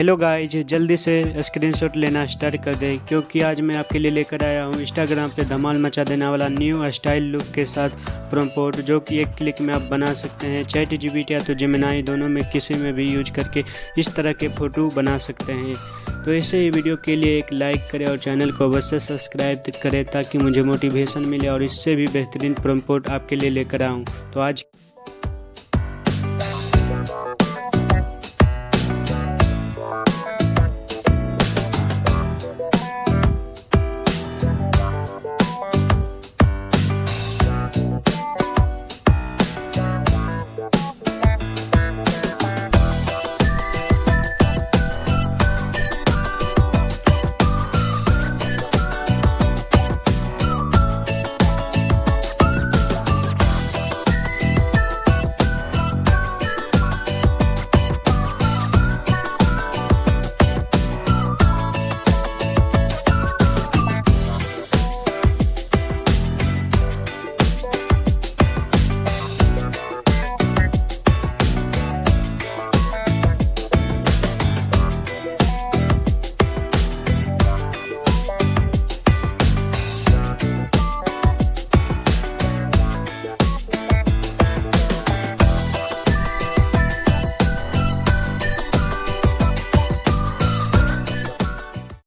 Hello guys, जल्दी से screenshot लेना स्टार्ट कर दें क्योंकि आज मैं आपके लिए लेकर आया हूँ इंस्टाग्राम पे धमाल मचा देने वाला न्यू स्टाइल लुक के साथ प्रॉम्प्ट जो कि एक क्लिक में आप बना सकते हैं। चैट जीपीटी या तो जेमिनी दोनों में किसी में भी यूज करके इस तरह के फ़ोटो बना सकते हैं। तो ऐसे ही वीडियो के लिए एक लाइक करें और चैनल को अवश्य सब्सक्राइब करें ताकि मुझे मोटिवेशन मिले और इससे भी बेहतरीन प्रॉम्प्ट आपके लिए लेकर आऊँ। तो आज